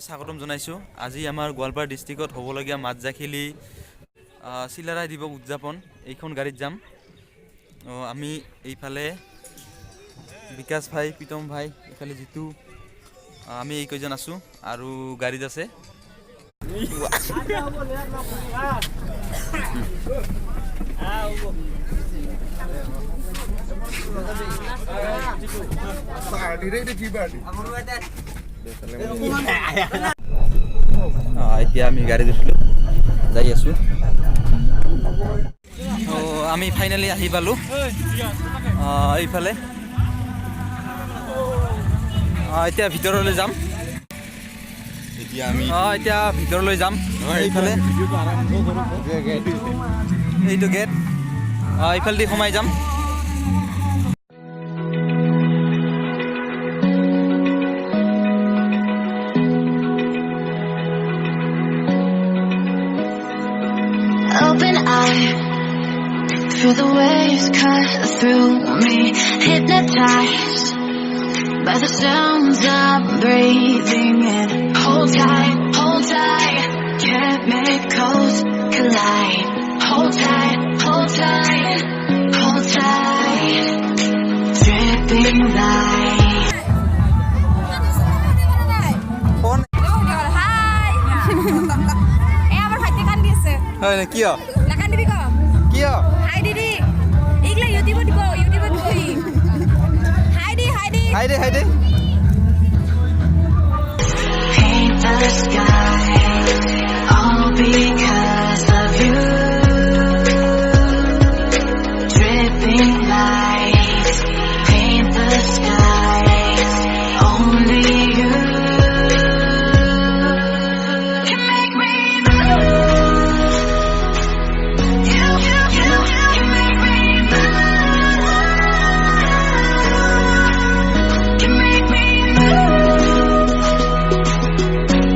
স্বাগতম জনাইছো। আজি আমাৰ গোৱালপাৰা ডিষ্ট্ৰিক্টত হ'বলগীয়া মাজজাখিলি চিলাৰাই দিৱস উদযাপন এইখন গাড়ীত যাম। আমি এইফালে বিকাশ ভাই, প্ৰীতম ভাই, এইফালে জিতু, আমি এই কেইজন আছোঁ আৰু গাড়ীত আছে এতিয়া আমি গাড়ী উঠিলোঁ, যাই আছোঁ। আমি ফাইনেলি আহি পালোঁ এইফালে। এতিয়া ভিতৰলৈ যাম। এতিয়া ভিতৰলৈ যাম। এইফালে এইটো গেট, এইফালেদি সোমাই যাম। Open eye, feel the waves cut through me, hypnotized by the sounds I'm breathing in. Hold tight, chemicals collide. Hold tight, dripping light. হয় কিয় লাগান দিবি ক কিয় হাই দিদি ইগলা ইউটিউবত দিব হাই দি Paint the sky, all because of you. Dripping lights, paint the skies, only you can make me move. You can make me move. Can make me move.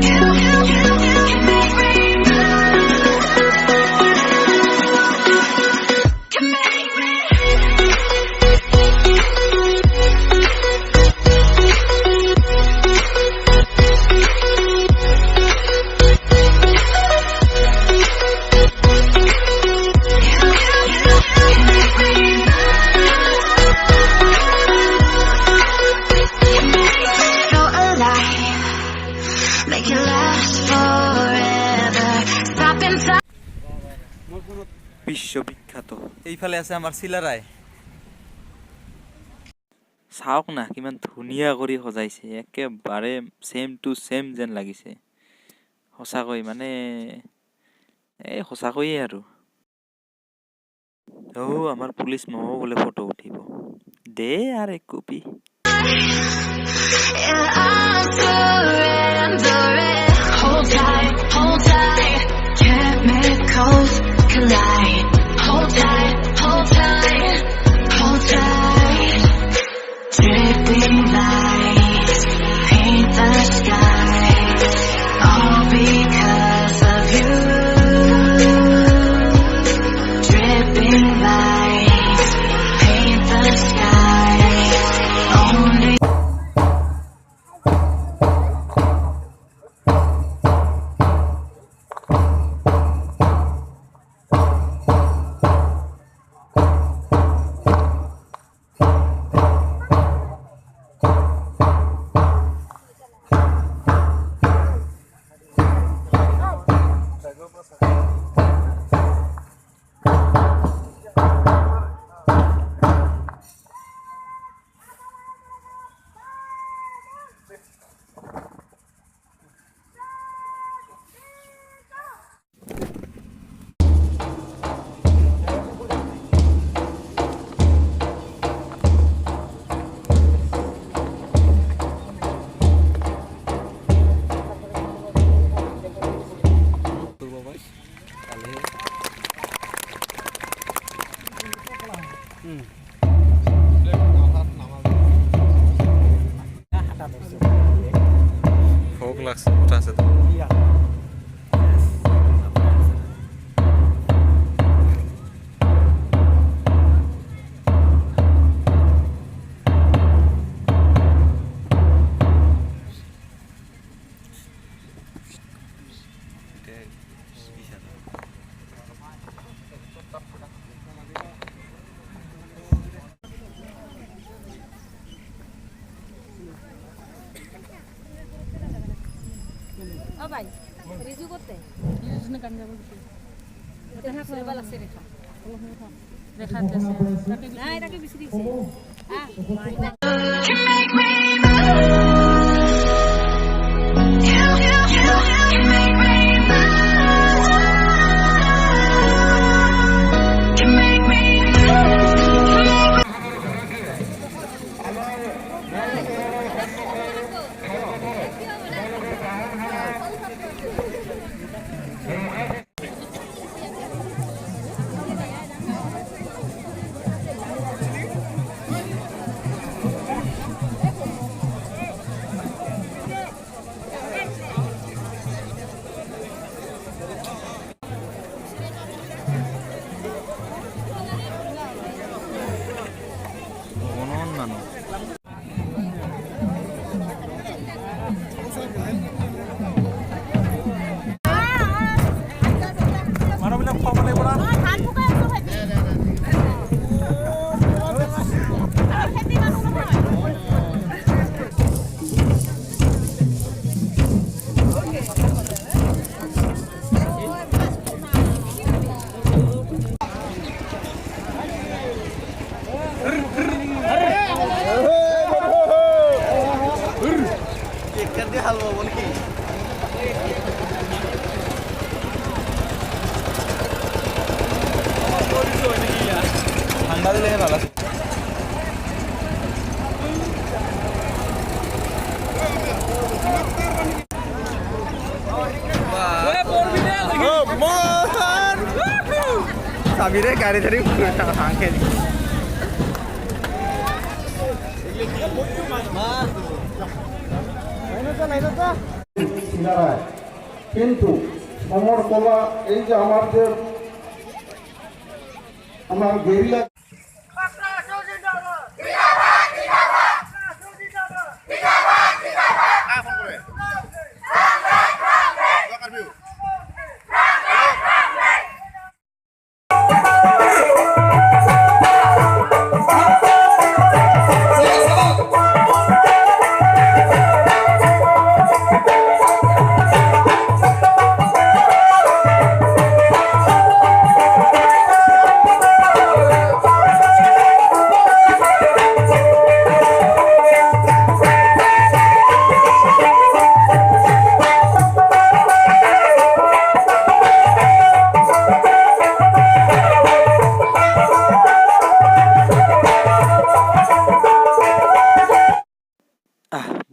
You can make me move. Can make me. So alive, make it last forever. Stop inside. বিশ্ববিখ্যাত। এইফালে আছে আমাৰ চিলাৰাই। চাওক না কিমান ধুনীয়া কৰি সজাইছে, একেবাৰে ছেম টু ছেম যেন লাগিছে। সঁচাকৈ মানে সঁচাকৈয়ে আৰু আমাৰ পুলিচ মহো বোলে ফটো উঠিব দে আৰু এক copy. Yeah, I'm surrendering. Hold tight, chemicals collide. Hold tight, dripping lights, paint the sky, all because of you. Dripping lights, paint the sky, only. ভোক লাগছে উঠা আছে তো অ ভাই রিজু করতে রিজুনে কাম যাব দিতে দেখা করবা লাগছে রেখা রেখা আছে না এটাকে বিছরি দিছে হ্যাঁ Can make me move. You can make me move. Can make me move. ঠান্ডা দিলে ভালো আছে সাবিরে গাড়ি ধরে হাঁকে চিলারায় কিন্তু সমরকলা এই যে আমার গেরিলা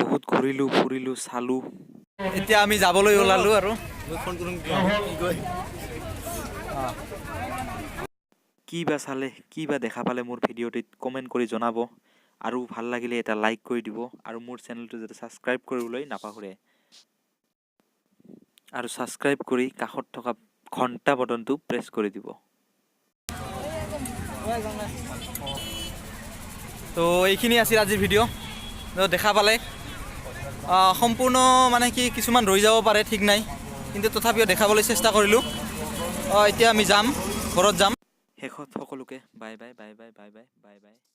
বহুত ঘূৰিলোঁ ফুৰিলোঁ চালোঁ এতিয়া আমি যাবলৈ ওলালোঁ আৰু কি বা চালে কি বা দেখা পালে মোৰ ভিডিঅ'টিত কমেণ্ট কৰি জনাব আৰু ভাল লাগিলে এটা লাইক কৰি দিব আৰু মোৰ চেনেলটো যাতে ছাবস্ক্ৰাইব কৰিবলৈ নাপাহৰে আৰু ছাবস্ক্ৰাইব কৰি কাষত থকা ঘণ্টা বটনটো প্ৰেছ কৰি দিব তো এইখিনি আছিল আজিৰ ভিডিঅ' দেখা পালে সম্পূৰ্ণ মানে কি কিছুমান ৰৈ যাব পাৰে ঠিক নাই কিন্তু তথাপিও দেখাবলৈ চেষ্টা কৰিলোঁ এতিয়া আমি যাম ঘৰত যাম শেষত সকলোকে bye bye bye bye bye bye bye bye